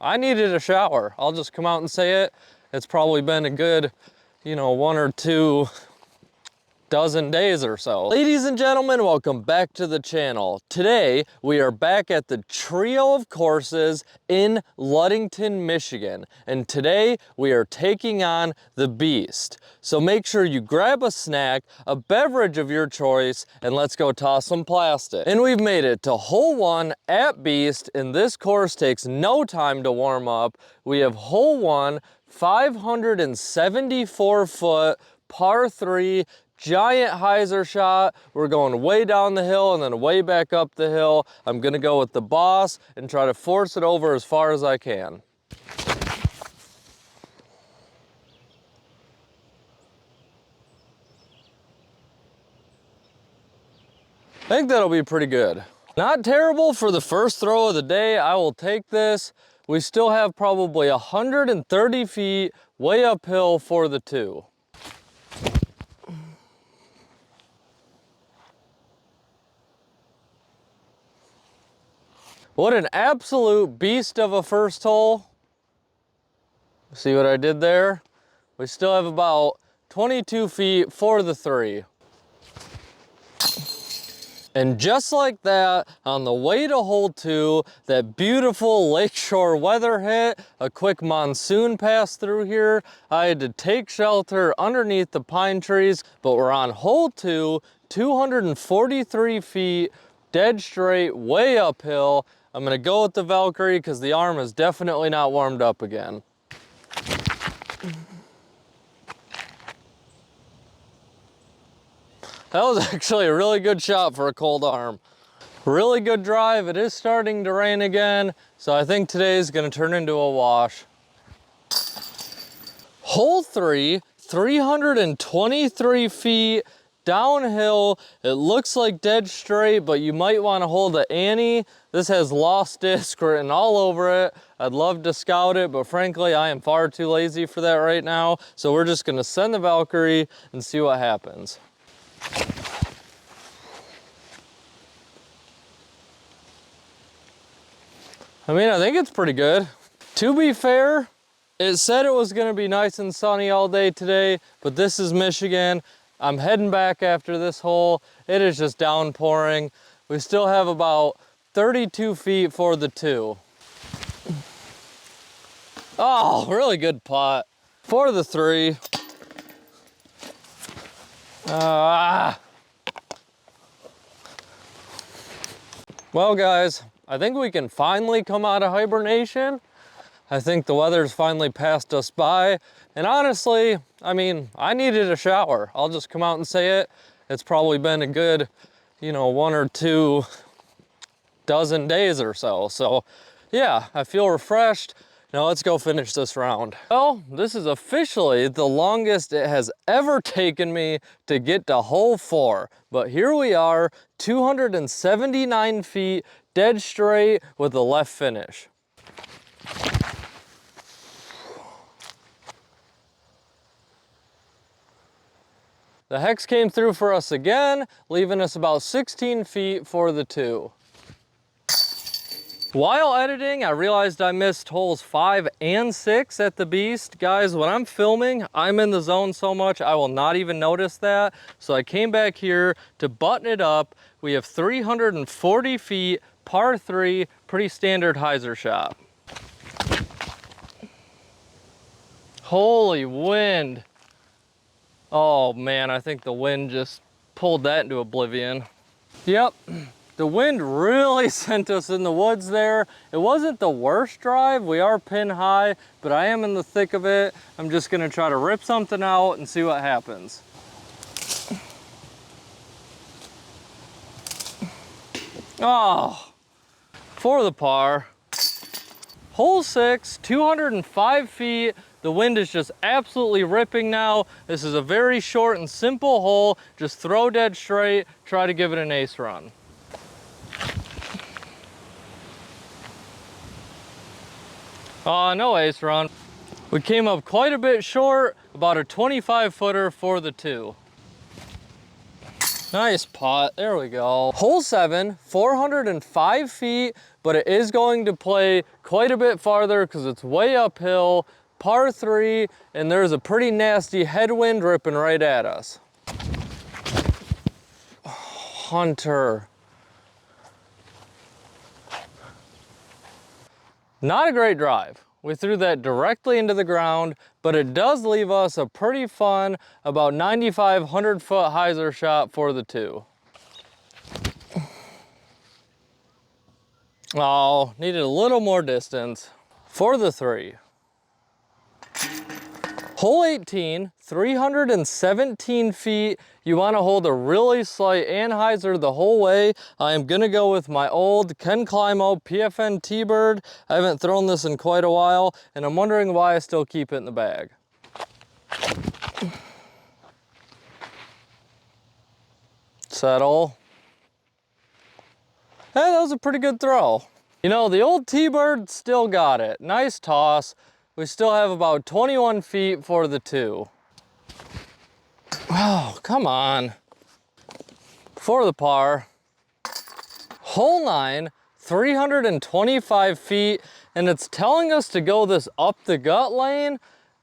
I needed a shower. I'll just come out and say it. It's probably been a good, 1 or 2 dozen days or so. Ladies and gentlemen, welcome back to the channel. Today, we are back at the trio of courses in Ludington, Michigan. And today, we are taking on the Beast. So make sure you grab a snack, a beverage of your choice, and let's go toss some plastic. And we've made it to hole 1 at Beast, and this course takes no time to warm up. We have hole 1, 574 foot, par 3, giant hyzer shot. We're going way down the hill and then way back up the hill. I'm gonna go with the boss and try to force it over as far as I can. I think that'll be pretty good. Not terrible for the first throw of the day. I will take this. We still have probably 130 feet way uphill for the 2. What an absolute beast of a first hole. See what I did there? We still have about 22 feet for the 3. And just like that, on the way to hole 2, that beautiful lakeshore weather hit, a quick monsoon passed through here. I had to take shelter underneath the pine trees, but we're on hole 2, 243 feet, dead straight, way uphill. I'm gonna go with the Valkyrie because the arm is definitely not warmed up again. That was actually a really good shot for a cold arm. Really good drive. It is starting to rain again, so I think today is gonna turn into a wash. Hole 3, 323 feet, downhill. It looks like dead straight, but you might want to hold an Annie. This has lost disc written all over it. I'd love to scout it, but frankly, I am far too lazy for that right now. So we're just gonna send the Valkyrie and see what happens. I mean, I think it's pretty good. To be fair, it said it was gonna be nice and sunny all day today, but this is Michigan. I'm heading back after this hole. It is just downpouring. We still have about 32 feet for the 2. Oh, really good putt. For the 3. Well, guys, I think we can finally come out of hibernation. I think the weather's finally passed us by. And honestly, I mean, I needed a shower. I'll just come out and say it. It's probably been a good, 1 or 2 dozen days or so. So yeah, I feel refreshed. Now let's go finish this round. Well, this is officially the longest it has ever taken me to get to hole 4. But here we are, 279 feet, dead straight with a left finish. The hex came through for us again, leaving us about 16 feet for the 2. While editing, I realized I missed holes 5 and 6 at the Beast. Guys, when I'm filming, I'm in the zone so much, I will not even notice that. So I came back here to button it up. We have 340 feet, par 3, pretty standard hyzer shot. Holy wind. Oh man, I think the wind just pulled that into oblivion. Yep, the wind really sent us in the woods there. It wasn't the worst drive. We are pin high, but I am in the thick of it. I'm just gonna try to rip something out and see what happens. Oh, for the par. Hole 6, 205 feet. The wind is just absolutely ripping now. This is a very short and simple hole. Just throw dead straight, try to give it an ace run. No ace run. We came up quite a bit short, about a 25 footer for the 2. Nice putt, there we go. Hole 7, 405 feet, but it is going to play quite a bit farther because it's way uphill, par 3, and there's a pretty nasty headwind ripping right at us. Oh, Hunter. Not a great drive. We threw that directly into the ground, but it does leave us a pretty fun, about 9,500 foot hyzer shot for the 2. Oh, needed a little more distance for the 3. Hole 18, 317 feet. You want to hold a really slight anhyzer the whole way. I am going to go with my old Ken Climo PFN T-Bird. I haven't thrown this in quite a while, and I'm wondering why I still keep it in the bag. Settle. Hey, that was a pretty good throw. You know, the old T-Bird still got it. Nice toss. We still have about 21 feet for the 2. Oh, come on. For the par. Hole 9, 325 feet, and it's telling us to go this up the gut lane.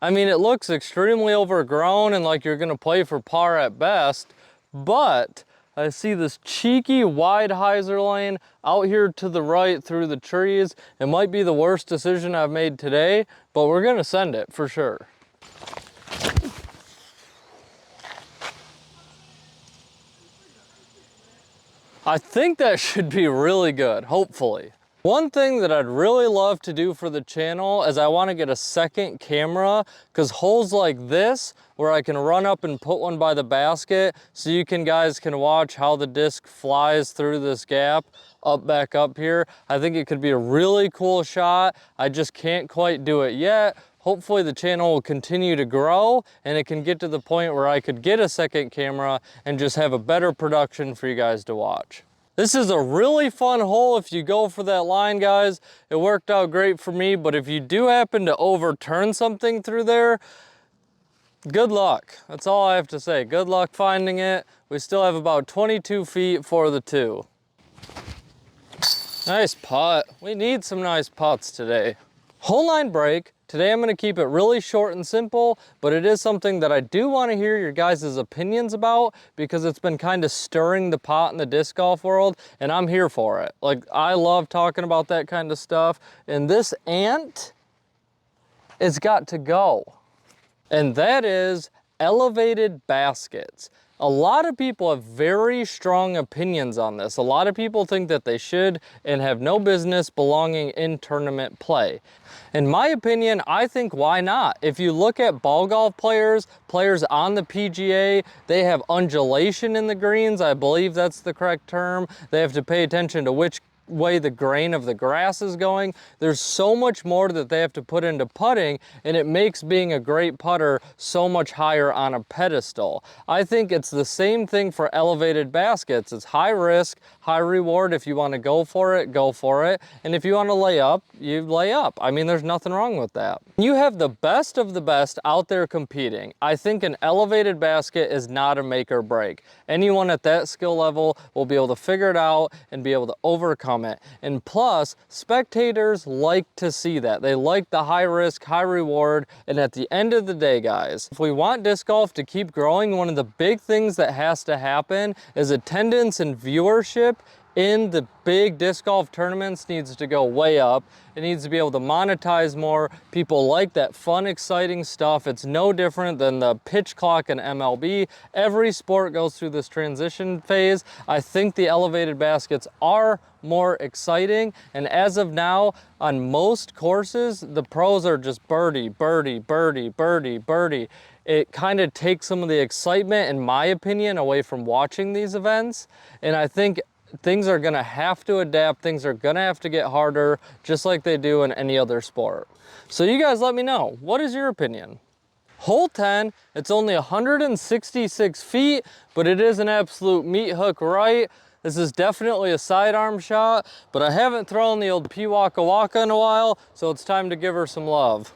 I mean, it looks extremely overgrown and like you're gonna play for par at best, but I see this cheeky wide hyzer lane out here to the right through the trees. It might be the worst decision I've made today, but we're gonna send it for sure. I think that should be really good, hopefully. One thing that I'd really love to do for the channel is I want to get a second camera, because holes like this, where I can run up and put one by the basket so you guys can watch how the disc flies through this gap back up here. I think it could be a really cool shot. I just can't quite do it yet. Hopefully the channel will continue to grow and it can get to the point where I could get a second camera and just have a better production for you guys to watch. This is a really fun hole if you go for that line, guys. It worked out great for me, but if you do happen to overturn something through there, good luck. That's all I have to say. Good luck finding it. We still have about 22 feet for the 2. Nice putt. We need some nice putts today. Hole 9 break. Today I'm going to keep it really short and simple, but it is something that I do want to hear your guys' opinions about because it's been kind of stirring the pot in the disc golf world, and I'm here for it. Like, I love talking about that kind of stuff, and this ant, it's got to go. And that is elevated baskets. A lot of people have very strong opinions on this. A lot of people think that they should and have no business belonging in tournament play. In my opinion, I think why not? If you look at ball golf players, players on the PGA, they have undulation in the greens. I believe that's the correct term. They have to pay attention to which way the grain of the grass is going. There's so much more that they have to put into putting, and it makes being a great putter so much higher on a pedestal. I think it's the same thing for elevated baskets. It's high risk, high reward. If you want to go for it, go for it. And if you want to lay up, you lay up. I mean, there's nothing wrong with that. You have the best of the best out there competing. I think an elevated basket is not a make or break. Anyone at that skill level will be able to figure it out and be able to overcome it. And plus, spectators like to see that. They like the high risk, high reward. And at the end of the day, guys, if we want disc golf to keep growing, one of the big things that has to happen is attendance and viewership in the big disc golf tournaments needs to go way up. It needs to be able to monetize more. People like that fun, exciting stuff. It's no different than the pitch clock in MLB. Every sport goes through this transition phase. I think the elevated baskets are more exciting, and as of now, on most courses, the pros are just birdie, birdie, birdie, birdie, birdie. It kind of takes some of the excitement, in my opinion, away from watching these events, and I think things are gonna have to adapt. Things are gonna have to get harder, just like they do in any other sport. So you guys let me know, what is your opinion? Hole 10, it's only 166 feet, but it is an absolute meat hook right. This is definitely a sidearm shot, but I haven't thrown the old P Waka Waka in a while, so it's time to give her some love.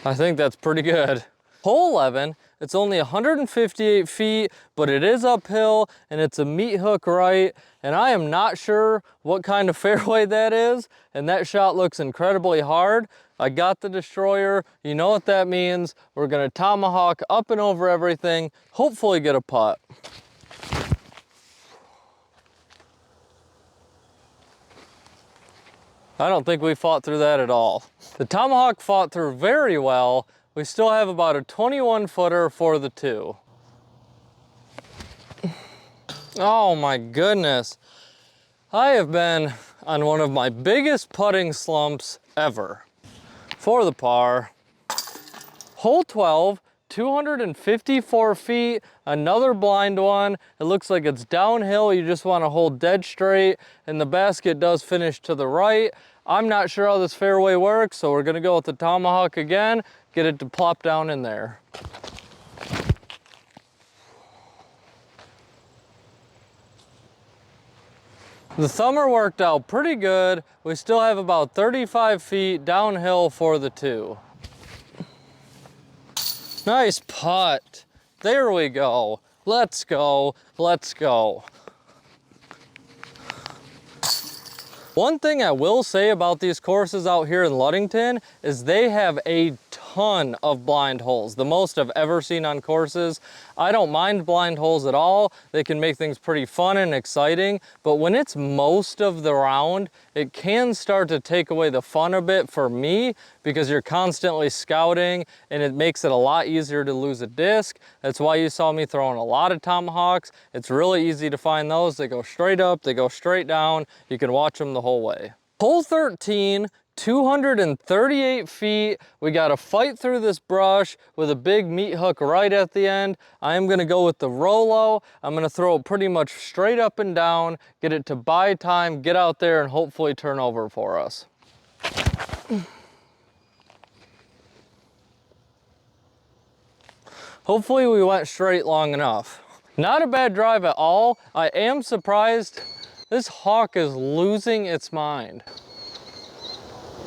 I think that's pretty good. Hole 11, it's only 158 feet, but it is uphill and it's a meat hook right, and I am not sure what kind of fairway that is, and that shot looks incredibly hard. I got the destroyer, you know what that means. We're gonna tomahawk up and over everything, hopefully get a putt. I don't think we fought through that at all. The tomahawk fought through very well. We still have about a 21 footer for the 2. Oh my goodness. I have been on one of my biggest putting slumps ever. For the par. Hole 12, 254 feet, another blind one. It looks like it's downhill. You just want to hold dead straight, and the basket does finish to the right. I'm not sure how this fairway works, so we're gonna go with the tomahawk again, get it to plop down in there. The thumber worked out pretty good. We still have about 35 feet downhill for the 2. Nice putt. There we go. Let's go, let's go. One thing I will say about these courses out here in Ludington is they have a ton of blind holes, the most I've ever seen on courses. I don't mind blind holes at all. They can make things pretty fun and exciting, but when it's most of the round, it can start to take away the fun a bit for me because you're constantly scouting and it makes it a lot easier to lose a disc. That's why you saw me throwing a lot of tomahawks. It's really easy to find those. They go straight up, they go straight down. You can watch them the whole way. Hole 13, 238 feet. We got to fight through this brush with a big meat hook right at the end. I am going to go with the Rolo. I'm going to throw it pretty much straight up and down, get it to buy time, get out there and hopefully turn over for us. Hopefully we went straight long enough. Not a bad drive at all. I am surprised this hawk is losing its mind.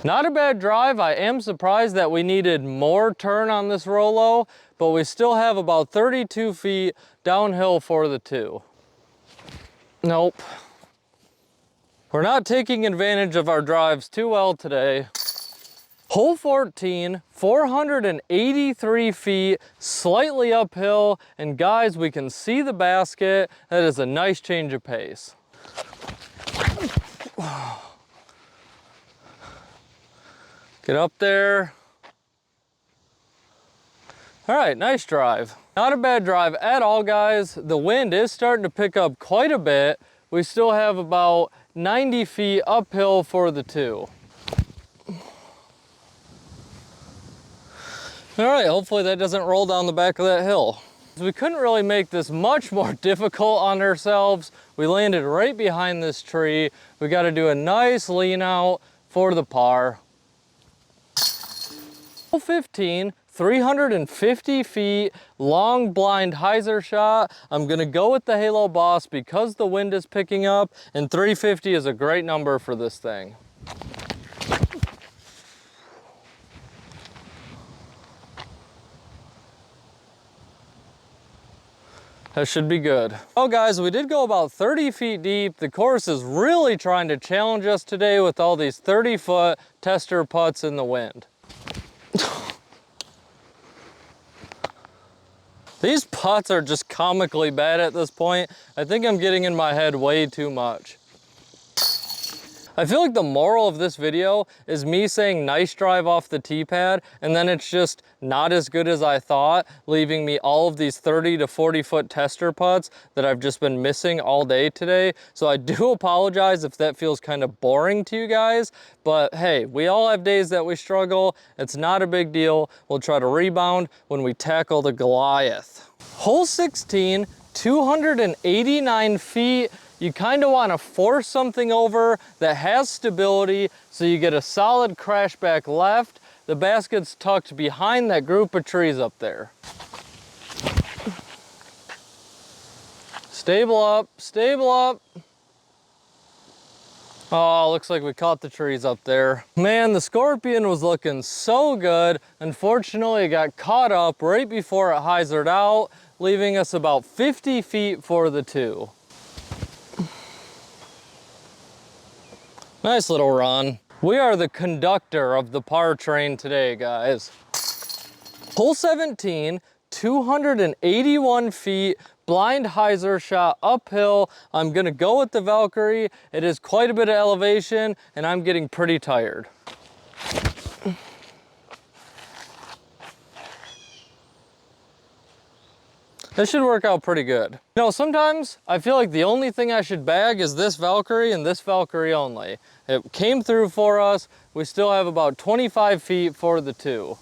Not a bad drive. I am surprised that we needed more turn on this Rolo, but we still have about 32 feet downhill for the 2. Nope. We're not taking advantage of our drives too well today. Hole 14, 483 feet, slightly uphill, and guys, we can see the basket. That is a nice change of pace. Get up there. All right, nice drive. Not a bad drive at all, guys. The wind is starting to pick up quite a bit. We still have about 90 feet uphill for the 2. All right, hopefully that doesn't roll down the back of that hill. We couldn't really make this much more difficult on ourselves. We landed right behind this tree. We got to do a nice lean out for the par. Hole 15, 350 feet, long blind hyzer shot. I'm gonna go with the Halo Boss because the wind is picking up, and 350 is a great number for this thing. That should be good. Oh guys, we did go about 30 feet deep. The course is really trying to challenge us today with all these 30-foot tester putts in the wind. These putts are just comically bad at this point. I think I'm getting in my head way too much. I feel like the moral of this video is me saying nice drive off the tee pad, and then it's just not as good as I thought, leaving me all of these 30 to 40 foot tester putts that I've just been missing all day today. So I do apologize if that feels kind of boring to you guys, but hey, we all have days that we struggle. It's not a big deal. We'll try to rebound when we tackle the Goliath. Hole 16, 289 feet. You kind of want to force something over that has stability so you get a solid crash back left. The basket's tucked behind that group of trees up there. Stable up, stable up. Oh, looks like we caught the trees up there. Man, the Scorpion was looking so good. Unfortunately, it got caught up right before it hyzered out, leaving us about 50 feet for the 2. Nice little run. We are the conductor of the par train today, guys. Hole 17, 281 feet, blind hyzer shot uphill. I'm gonna go with the Valkyrie. It is quite a bit of elevation and I'm getting pretty tired. This should work out pretty good. You know, sometimes I feel like the only thing I should bag is this Valkyrie and this Valkyrie only. It came through for us. We still have about 25 feet for the 2.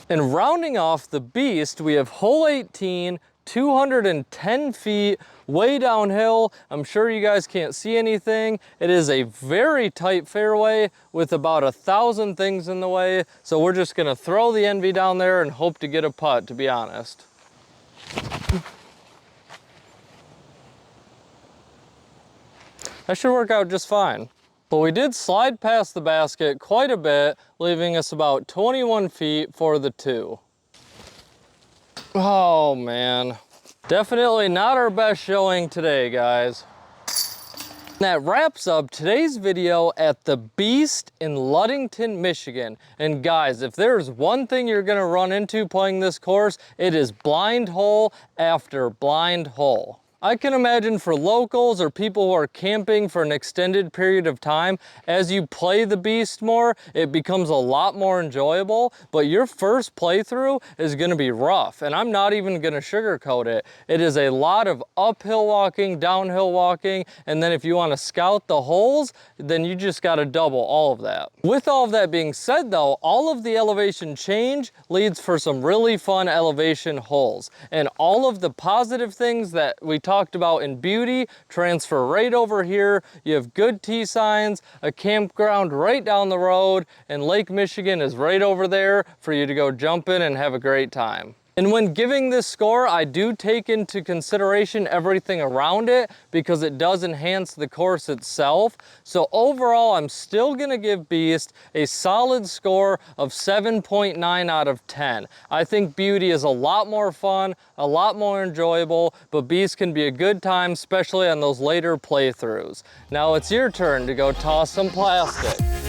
And rounding off the beast, we have hole 18, 210 feet, way downhill. I'm sure you guys can't see anything. It is a very tight fairway with about 1,000 things in the way. So we're just gonna throw the Envy down there and hope to get a putt, to be honest. That should work out just fine. But we did slide past the basket quite a bit, leaving us about 21 feet for the 2. Oh man, definitely not our best showing today, guys. That wraps up today's video at the Beast in Ludington, Michigan. And guys, if there's one thing you're gonna run into playing this course, it is blind hole after blind hole. I can imagine for locals or people who are camping for an extended period of time, as you play the Beast more, it becomes a lot more enjoyable, but your first playthrough is gonna be rough, and I'm not even gonna sugarcoat it. It is a lot of uphill walking, downhill walking, and then if you wanna scout the holes, then you just gotta double all of that. With all of that being said though, all of the elevation change leads for some really fun elevation holes, and all of the positive things that we talked about in beauty transfer right over here. You have good tee signs, a campground right down the road, and Lake Michigan is right over there for you to go jump in and have a great time. And when giving this score, I do take into consideration everything around it because it does enhance the course itself. So overall, I'm still gonna give Beast a solid score of 7.9 out of 10. I think Beauty is a lot more fun, a lot more enjoyable, but Beast can be a good time, especially on those later playthroughs. Now it's your turn to go toss some plastic.